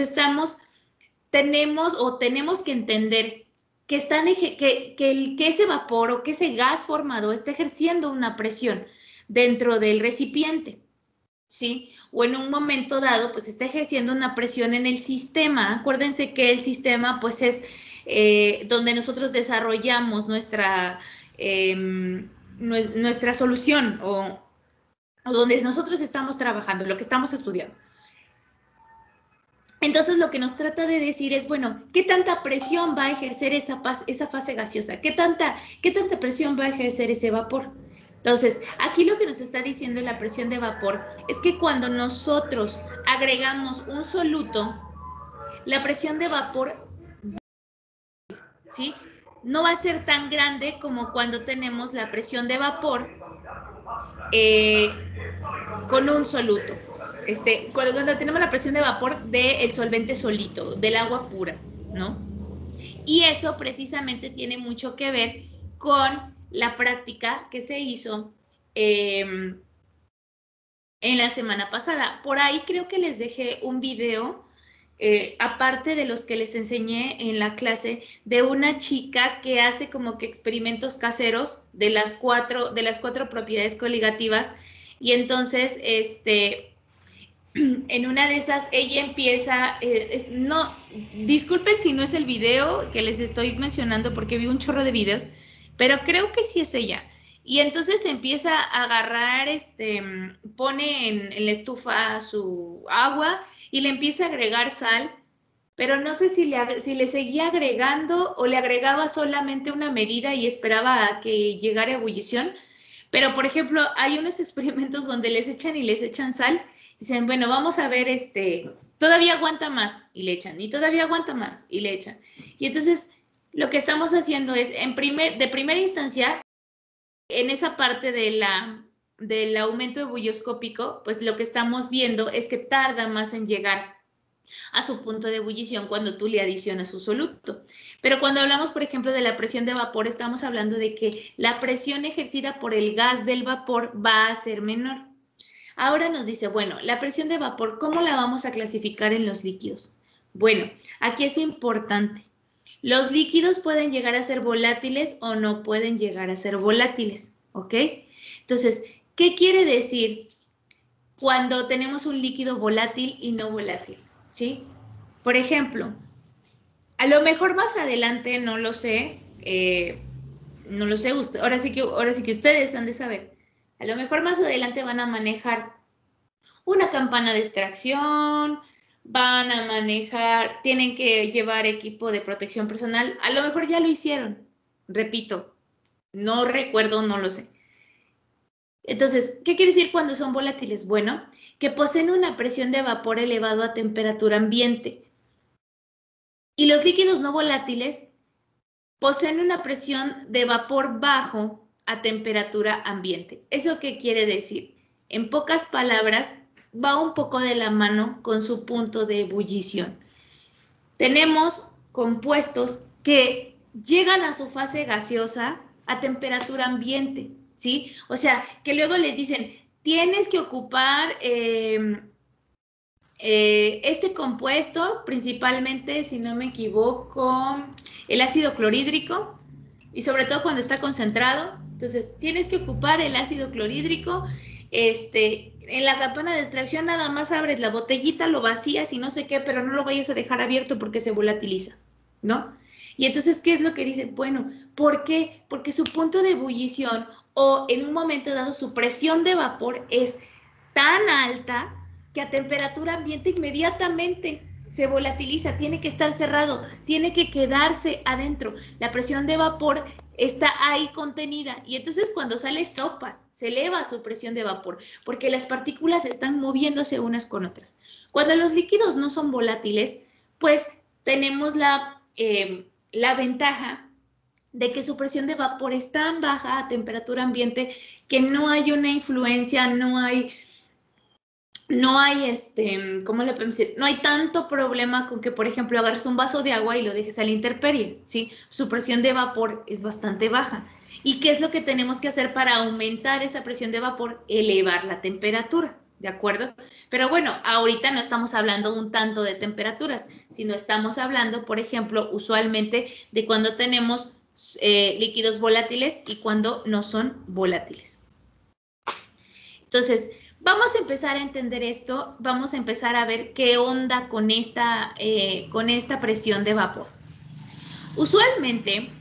tenemos que entender que ese vapor o que ese gas formado está ejerciendo una presión dentro del recipiente. ¿Sí? O en un momento dado, pues está ejerciendo una presión en el sistema. Acuérdense que el sistema, pues es donde nosotros desarrollamos nuestra solución o donde nosotros estamos trabajando, lo que estamos estudiando. Entonces, lo que nos trata de decir es, bueno, ¿qué tanta presión va a ejercer esa fase gaseosa? ¿Qué tanta presión va a ejercer ese vapor? Entonces, aquí lo que nos está diciendo la presión de vapor es que cuando nosotros agregamos un soluto, la presión de vapor, ¿sí?, no va a ser tan grande como cuando tenemos la presión de vapor con un soluto. Cuando tenemos la presión de vapor del solvente solito, del agua pura, ¿no? Y eso precisamente tiene mucho que ver con la práctica que se hizo en la semana pasada. Por ahí creo que les dejé un video, aparte de los que les enseñé en la clase, de una chica que hace como que experimentos caseros de las cuatro propiedades coligativas. Y entonces, en una de esas, ella empieza, no, disculpen si no es el video que les estoy mencionando porque vi un chorro de videos, pero creo que sí es ella. Y entonces empieza a agarrar, pone en la estufa su agua y le empieza a agregar sal, pero no sé si le seguía agregando o le agregaba solamente una medida y esperaba a que llegara a ebullición. Pero, por ejemplo, hay unos experimentos donde les echan y les echan sal. Dicen, bueno, vamos a ver, todavía aguanta más y le echan, y todavía aguanta más y le echan. Y entonces, lo que estamos haciendo es, de primera instancia, en esa parte del aumento ebullioscópico, pues lo que estamos viendo es que tarda más en llegar a su punto de ebullición cuando tú le adicionas su soluto. Pero cuando hablamos, por ejemplo, de la presión de vapor, estamos hablando de que la presión ejercida por el gas del vapor va a ser menor. Ahora nos dice, bueno, la presión de vapor, ¿cómo la vamos a clasificar en los líquidos? Bueno, aquí es importante. Los líquidos pueden llegar a ser volátiles o no pueden llegar a ser volátiles, ¿ok? Entonces, ¿qué quiere decir cuando tenemos un líquido volátil y no volátil? ¿Sí? Por ejemplo, a lo mejor más adelante, no lo sé, ahora sí que ustedes han de saber. A lo mejor más adelante van a manejar una campana de extracción, van a manejar, tienen que llevar equipo de protección personal, a lo mejor ya lo hicieron, repito, no recuerdo, no lo sé. Entonces, ¿qué quiere decir cuando son volátiles? Bueno, que poseen una presión de vapor elevado a temperatura ambiente. Y los líquidos no volátiles poseen una presión de vapor bajo a temperatura ambiente. ¿Eso qué quiere decir? En pocas palabras, va un poco de la mano con su punto de ebullición. Tenemos compuestos que llegan a su fase gaseosa a temperatura ambiente, ¿sí? O sea, que luego les dicen, tienes que ocupar este compuesto, principalmente, si no me equivoco, el ácido clorhídrico, y sobre todo cuando está concentrado. Entonces, tienes que ocupar el ácido clorhídrico. En la campana de extracción nada más abres la botellita, lo vacías y no sé qué, pero no lo vayas a dejar abierto porque se volatiliza, ¿no? Y entonces, ¿qué es lo que dice? Bueno, ¿por qué? Porque su punto de ebullición o en un momento dado su presión de vapor es tan alta que a temperatura ambiente inmediatamente se volatiliza, tiene que estar cerrado, tiene que quedarse adentro. La presión de vapor está ahí contenida y entonces cuando sale sopas se eleva su presión de vapor porque las partículas están moviéndose unas con otras. Cuando los líquidos no son volátiles, pues tenemos la ventaja de que su presión de vapor es tan baja a temperatura ambiente que no hay una influencia, no hay, ¿cómo le podemos decir? No hay tanto problema con que, por ejemplo, agarres un vaso de agua y lo dejes a la intemperie, ¿sí? Su presión de vapor es bastante baja. ¿Y qué es lo que tenemos que hacer para aumentar esa presión de vapor? Elevar la temperatura, ¿de acuerdo? Pero bueno, ahorita no estamos hablando un tanto de temperaturas, sino estamos hablando, por ejemplo, usualmente de cuando tenemos líquidos volátiles y cuando no son volátiles. Entonces, vamos a empezar a entender esto, vamos a empezar a ver qué onda con esta presión de vapor. Usualmente,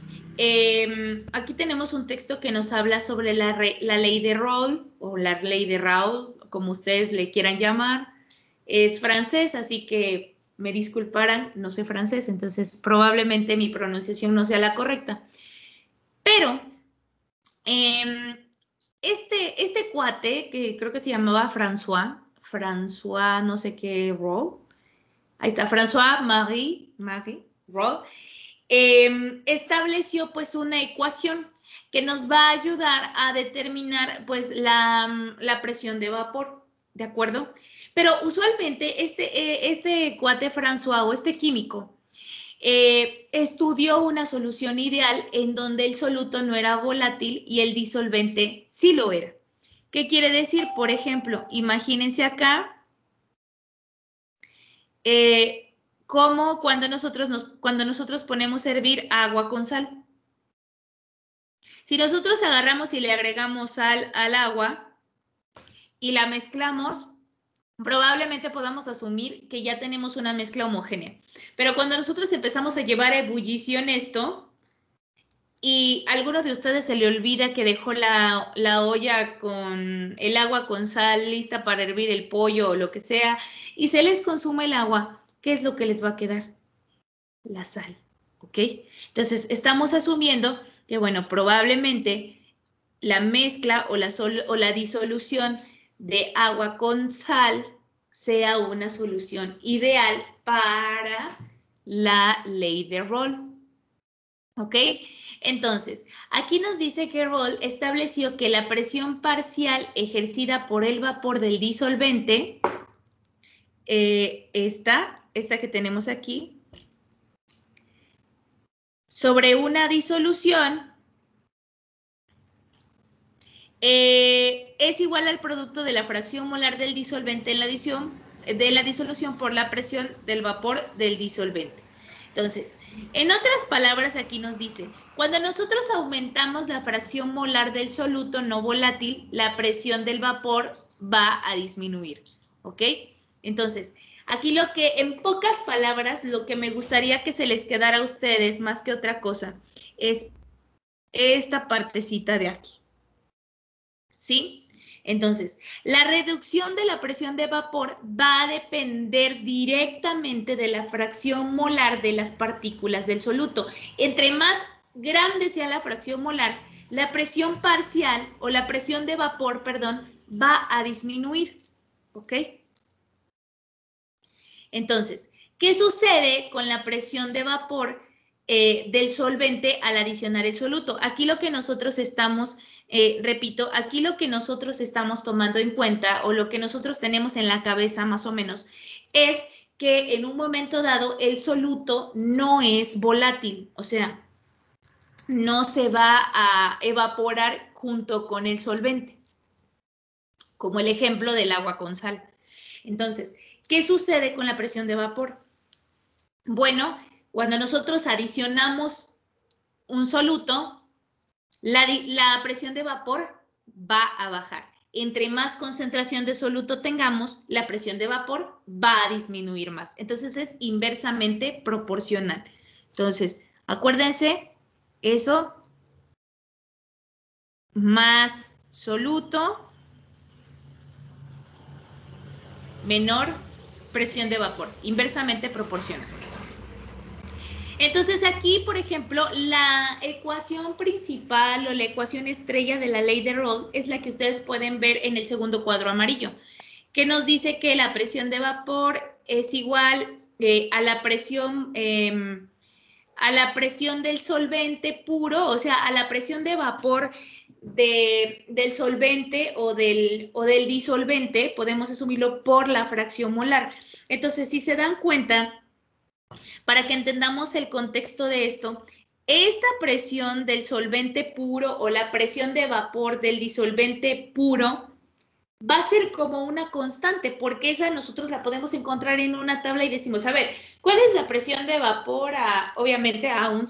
aquí tenemos un texto que nos habla sobre la ley de Raoult, o la ley de Raoult, como ustedes le quieran llamar. Es francés, así que me disculparán, no sé francés, entonces probablemente mi pronunciación no sea la correcta. Pero este cuate, que creo que se llamaba François no sé qué, Rowe, ahí está, François-Marie Rowe, estableció pues una ecuación que nos va a ayudar a determinar pues la presión de vapor, ¿de acuerdo? Pero usualmente este cuate François o este químico estudió una solución ideal en donde el soluto no era volátil y el disolvente sí lo era. ¿Qué quiere decir? Por ejemplo, imagínense acá como cuando nosotros ponemos a hervir agua con sal. Si nosotros agarramos y le agregamos sal al agua y la mezclamos, probablemente podamos asumir que ya tenemos una mezcla homogénea. Pero cuando nosotros empezamos a llevar a ebullición esto, y a alguno de ustedes se le olvida que dejó la olla con el agua con sal lista para hervir el pollo o lo que sea, y se les consume el agua, ¿qué es lo que les va a quedar? La sal, ¿ok? Entonces, estamos asumiendo que, bueno, probablemente la mezcla o la disolución de agua con sal sea una solución ideal para la ley de Rolle. ¿Ok? Entonces, aquí nos dice que Rolle estableció que la presión parcial ejercida por el vapor del disolvente, esta que tenemos aquí, sobre una disolución, es igual al producto de la fracción molar del disolvente en de la disolución por la presión del vapor del disolvente. Entonces, en otras palabras, aquí nos dice, cuando nosotros aumentamos la fracción molar del soluto no volátil, la presión del vapor va a disminuir, ¿ok? Entonces, aquí lo que, en pocas palabras, lo que me gustaría que se les quedara a ustedes, más que otra cosa, es esta partecita de aquí. ¿Sí? Entonces, la reducción de la presión de vapor va a depender directamente de la fracción molar de las partículas del soluto. Entre más grande sea la fracción molar, la presión parcial o la presión de vapor, perdón, va a disminuir. ¿Ok? Entonces, ¿qué sucede con la presión de vapor del solvente al adicionar el soluto? Aquí lo que nosotros estamos, repito, aquí lo que nosotros estamos tomando en cuenta o lo que nosotros tenemos en la cabeza más o menos es que en un momento dado el soluto no es volátil, o sea, no se va a evaporar junto con el solvente, como el ejemplo del agua con sal. Entonces, ¿qué sucede con la presión de vapor? Bueno, cuando nosotros adicionamos un soluto, la presión de vapor va a bajar. Entre más concentración de soluto tengamos, la presión de vapor va a disminuir más. Entonces es inversamente proporcional. Entonces, acuérdense, eso más soluto, menor presión de vapor, inversamente proporcional. Entonces aquí, por ejemplo, la ecuación principal o la ecuación estrella de la ley de Rolle es la que ustedes pueden ver en el segundo cuadro amarillo, que nos dice que la presión de vapor es igual a la presión del solvente puro, o sea, a la presión de vapor del solvente o del disolvente, podemos asumirlo por la fracción molar. Entonces, si se dan cuenta, para que entendamos el contexto de esto, esta presión del solvente puro o la presión de vapor del disolvente puro va a ser como una constante, porque esa nosotros la podemos encontrar en una tabla y decimos, a ver, ¿cuál es la presión de vapor obviamente a una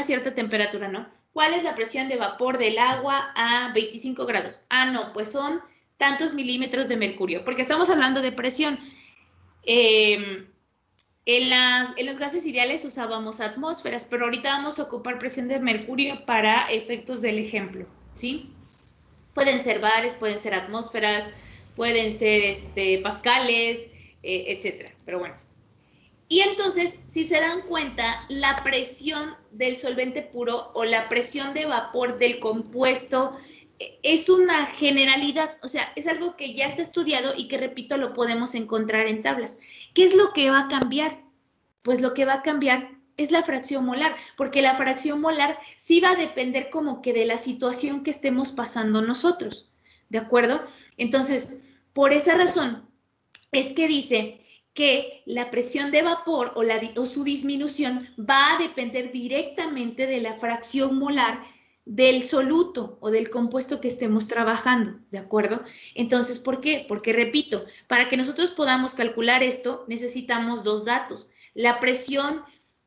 cierta temperatura, ¿no? ¿Cuál es la presión de vapor del agua a 25 grados? Ah, no, pues son tantos milímetros de mercurio, porque estamos hablando de presión. En los gases ideales usábamos atmósferas, pero ahorita vamos a ocupar presión de mercurio para efectos del ejemplo, ¿sí? Pueden ser bares, pueden ser atmósferas, pueden ser pascales, etcétera. Pero bueno. Y entonces, si se dan cuenta, la presión del solvente puro o la presión de vapor del compuesto es una generalidad, o sea, es algo que ya está estudiado y que, repito, lo podemos encontrar en tablas. ¿Qué es lo que va a cambiar? Pues lo que va a cambiar es la fracción molar, porque la fracción molar sí va a depender como que de la situación que estemos pasando nosotros, ¿de acuerdo? Entonces, por esa razón es que dice que la presión de vapor o su disminución va a depender directamente de la fracción molar del soluto o del compuesto que estemos trabajando, ¿de acuerdo? Entonces, ¿por qué? Porque, repito, para que nosotros podamos calcular esto, necesitamos dos datos. La presión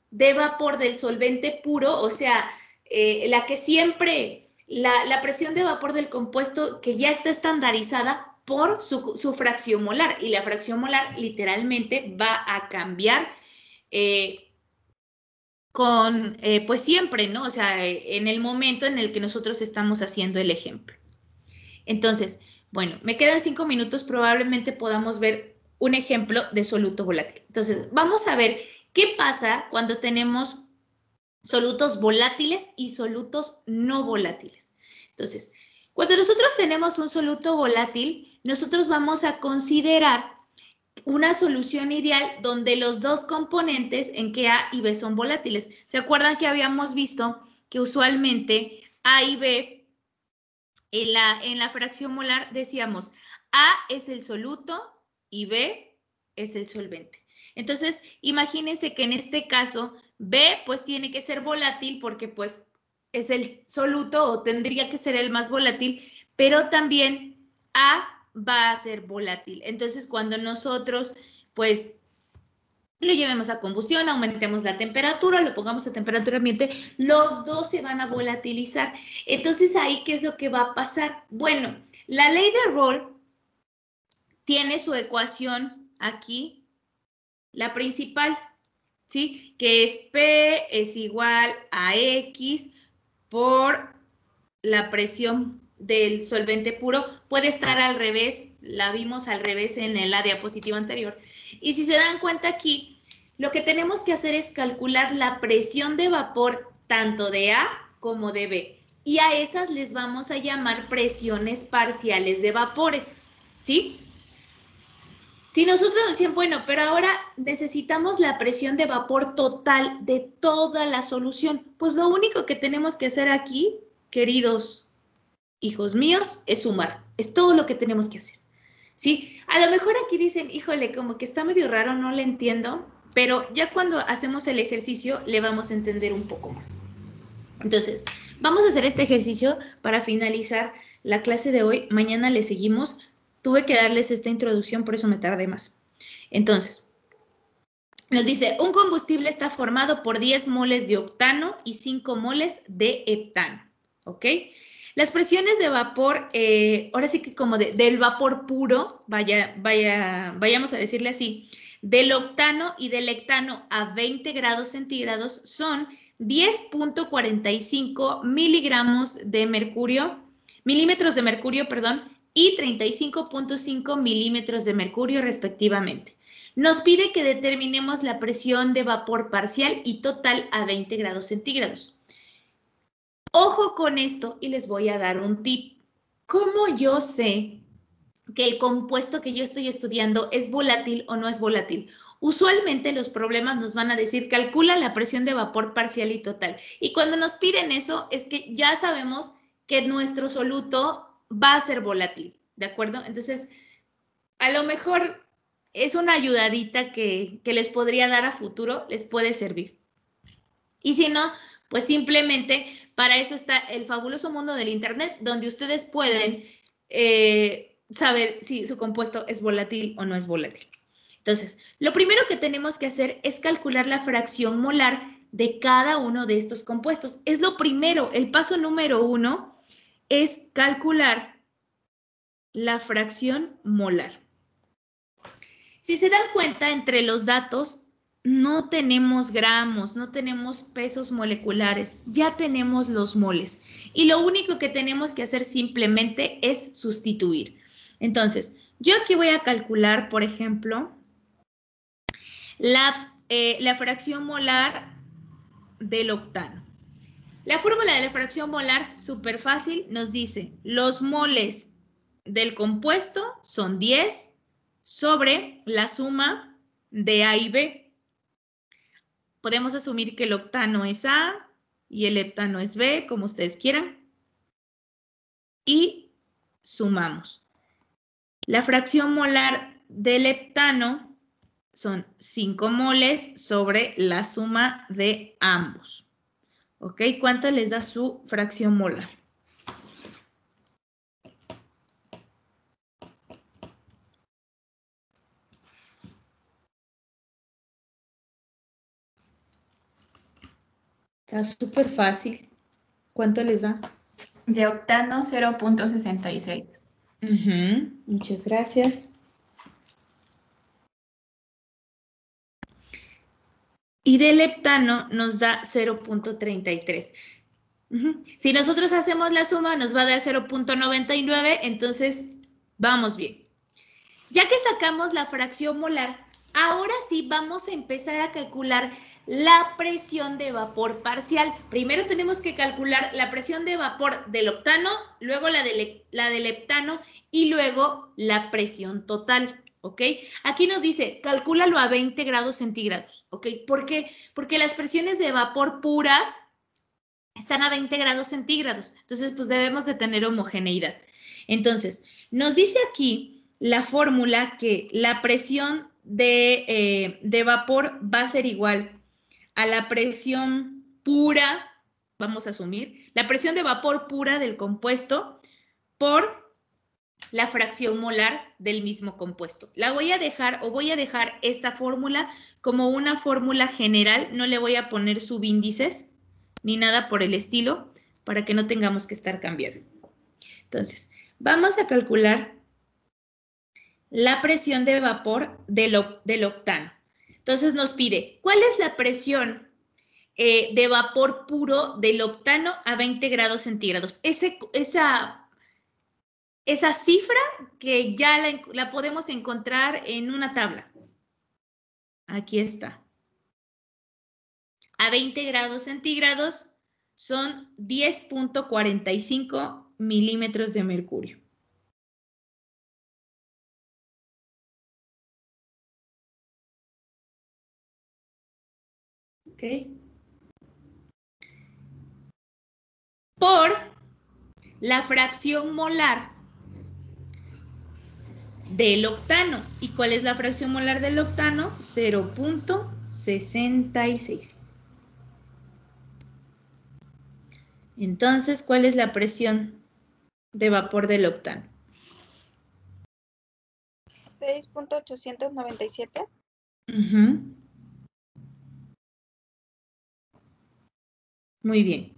de vapor del solvente puro, o sea, la que siempre, la presión de vapor del compuesto que ya está estandarizada por su fracción molar, y la fracción molar literalmente va a cambiar pues siempre, ¿no? O sea, en el momento en el que nosotros estamos haciendo el ejemplo. Entonces, bueno, me quedan 5 minutos, probablemente podamos ver un ejemplo de soluto volátil. Entonces, vamos a ver qué pasa cuando tenemos solutos volátiles y solutos no volátiles. Entonces, cuando nosotros tenemos un soluto volátil, nosotros vamos a considerar una solución ideal donde los dos componentes en que A y B son volátiles. ¿Se acuerdan que habíamos visto que usualmente A y B en la fracción molar decíamos A es el soluto y B es el solvente? Entonces, imagínense que en este caso B pues tiene que ser volátil porque pues es el soluto o tendría que ser el más volátil, pero también A va a ser volátil. Entonces, cuando nosotros pues lo llevemos a combustión, aumentemos la temperatura, lo pongamos a temperatura ambiente, los dos se van a volatilizar. Entonces, ahí, ¿qué es lo que va a pasar? Bueno, la ley de Rolle tiene su ecuación aquí, la principal, ¿sí? Que es P es igual a X por la presión del solvente puro. Puede estar al revés, la vimos al revés en la diapositiva anterior. Y si se dan cuenta aquí, lo que tenemos que hacer es calcular la presión de vapor tanto de A como de B. Y a esas les vamos a llamar presiones parciales de vapores, ¿sí? Si nosotros decían, bueno, pero ahora necesitamos la presión de vapor total de toda la solución, pues lo único que tenemos que hacer aquí, queridos hijos míos, es sumar. Es todo lo que tenemos que hacer, ¿sí? A lo mejor aquí dicen, híjole, como que está medio raro, no le entiendo, pero ya cuando hacemos el ejercicio le vamos a entender un poco más. Entonces, vamos a hacer este ejercicio para finalizar la clase de hoy. Mañana le seguimos. Tuve que darles esta introducción, por eso me tardé más. Entonces, nos dice, un combustible está formado por 10 moles de octano y 5 moles de heptano, ¿ok? Las presiones de vapor, ahora sí que como del vapor puro, vayamos a decirle así, del octano y del hectano a 20 grados centígrados son 10.45 miligramos de mercurio, milímetros de mercurio, perdón, y 35.5 milímetros de mercurio respectivamente. Nos pide que determinemos la presión de vapor parcial y total a 20 grados centígrados. Ojo con esto y les voy a dar un tip. ¿Cómo yo sé que el compuesto que yo estoy estudiando es volátil o no es volátil? Usualmente los problemas nos van a decir, calcula la presión de vapor parcial y total. Y cuando nos piden eso, es que ya sabemos que nuestro soluto va a ser volátil, ¿de acuerdo? Entonces, a lo mejor es una ayudadita que les podría dar a futuro, les puede servir. Y si no, pues simplemente para eso está el fabuloso mundo del Internet, donde ustedes pueden saber si su compuesto es volátil o no es volátil. Entonces, lo primero que tenemos que hacer es calcular la fracción molar de cada uno de estos compuestos. Es lo primero, el paso número 1 es calcular la fracción molar. Si se dan cuenta, entre los datos no tenemos gramos, no tenemos pesos moleculares, ya tenemos los moles. Y lo único que tenemos que hacer simplemente es sustituir. Entonces, yo aquí voy a calcular, por ejemplo, la fracción molar del octano. La fórmula de la fracción molar, súper fácil, nos dice los moles del compuesto son 10 sobre la suma de A y B. Podemos asumir que el octano es A y el heptano es B, como ustedes quieran. Y sumamos. La fracción molar del heptano son 5 moles sobre la suma de ambos. ¿Ok? ¿Cuánto les da su fracción molar? Está súper fácil. ¿Cuánto les da? De octano 0.66. Muchas gracias. y del heptano nos da 0.33. Si nosotros hacemos la suma, nos va a dar 0.99, entonces vamos bien. Ya que sacamos la fracción molar, ahora sí vamos a empezar a calcular la presión de vapor parcial. Primero tenemos que calcular la presión de vapor del octano, luego la del heptano y luego la presión total. ¿Ok? Aquí nos dice, calcúlalo a 20 grados centígrados. ¿Ok? ¿Por qué? Porque las presiones de vapor puras están a 20 grados centígrados. Entonces, pues debemos de tener homogeneidad. Entonces, nos dice aquí la fórmula que la presión de vapor va a ser igual a la presión pura, vamos a asumir, la presión de vapor pura del compuesto por la fracción molar del mismo compuesto. La voy a dejar esta fórmula como una fórmula general, no le voy a poner subíndices ni nada por el estilo para que no tengamos que estar cambiando. Entonces, vamos a calcular la presión de vapor del octano. Entonces nos pide, ¿cuál es la presión de vapor puro del octano a 20 grados centígrados? Esa cifra que ya la podemos encontrar en una tabla. Aquí está. A 20 grados centígrados son 10.45 milímetros de mercurio. ¿Ok? Por la fracción molar del octano. ¿Y cuál es la fracción molar del octano? 0.66. Entonces, ¿cuál es la presión de vapor del octano? 6.897. Muy bien.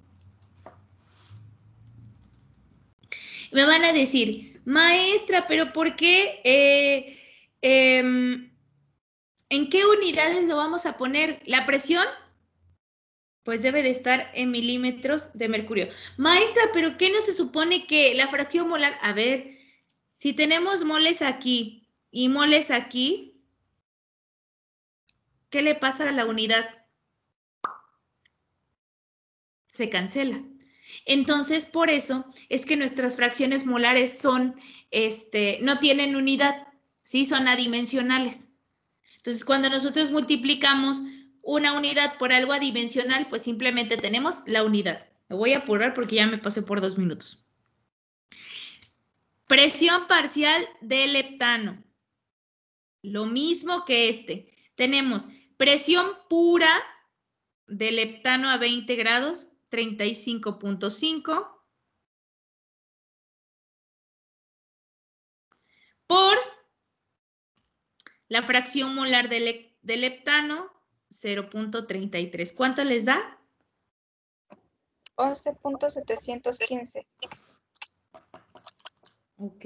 Me van a decir, maestra, pero ¿por qué? ¿En qué unidades lo vamos a poner? ¿La presión? Pues debe de estar en milímetros de mercurio. Maestra, ¿pero qué no se supone que la fracción molar? A ver, si tenemos moles aquí y moles aquí, ¿qué le pasa a la unidad? Se cancela. Entonces, por eso es que nuestras fracciones molares son, no tienen unidad, ¿sí? Son adimensionales. Entonces, cuando nosotros multiplicamos una unidad por algo adimensional, pues simplemente tenemos la unidad. Me voy a apurar porque ya me pasé por 2 minutos. Presión parcial del heptano. Lo mismo que este. Tenemos presión pura del heptano a 20 grados, 35.5. Por la fracción molar del heptano, 0.33. ¿Cuánto les da? 11.715. Ok.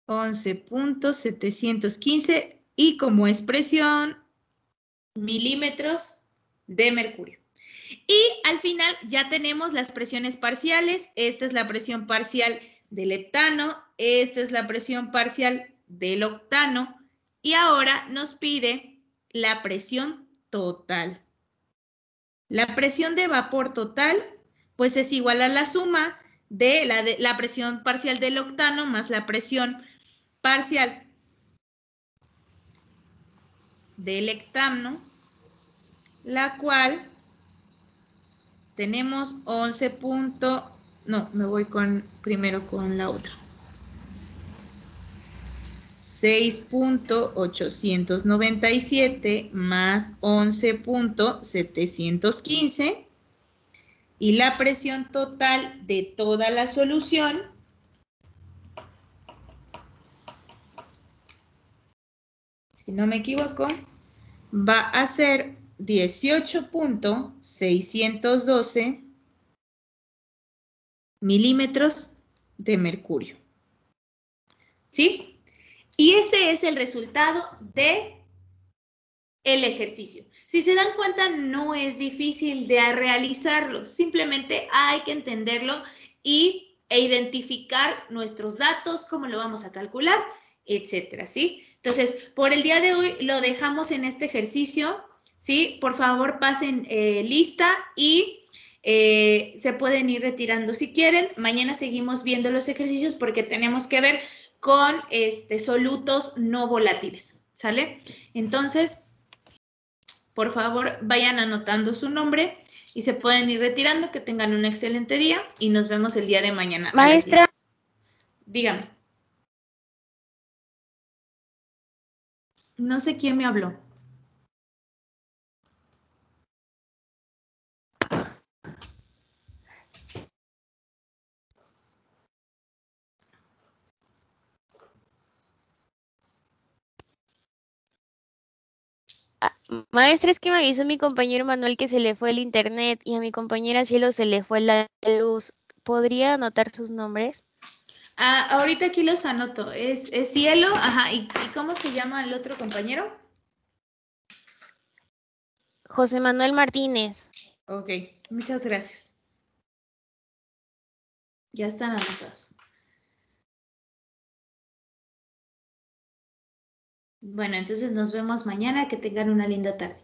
11.715 y como expresión, milímetros de mercurio. Y al final ya tenemos las presiones parciales. Esta es la presión parcial del heptano, esta es la presión parcial del octano y ahora nos pide la presión total. La presión de vapor total pues es igual a la suma de la presión parcial del octano más la presión parcial del heptano, la cual tenemos 11. No, me voy primero con la otra. 6.897 más 11.715 y la presión total de toda la solución si no me equivoco, va a ser 18.612 milímetros de mercurio. ¿Sí? Y ese es el resultado de el ejercicio. Si se dan cuenta, no es difícil de realizarlo, simplemente hay que entenderlo e identificar nuestros datos, cómo lo vamos a calcular, etcétera, ¿sí? Entonces, por el día de hoy lo dejamos en este ejercicio, ¿sí? Por favor, pasen lista y se pueden ir retirando si quieren. Mañana seguimos viendo los ejercicios porque tenemos que ver con solutos no volátiles, ¿sale? Entonces, por favor, vayan anotando su nombre y se pueden ir retirando. Que tengan un excelente día y nos vemos el día de mañana a las Maestra. 10. Dígame. No sé quién me habló. Maestra, es que me avisó mi compañero Manuel que se le fue el internet y a mi compañera Cielo se le fue la luz. ¿Podría anotar sus nombres? Ahorita aquí los anoto. Es Cielo, ajá. ¿Y cómo se llama el otro compañero? José Manuel Martínez. Ok, muchas gracias. Ya están anotados. Bueno, entonces nos vemos mañana. Que tengan una linda tarde.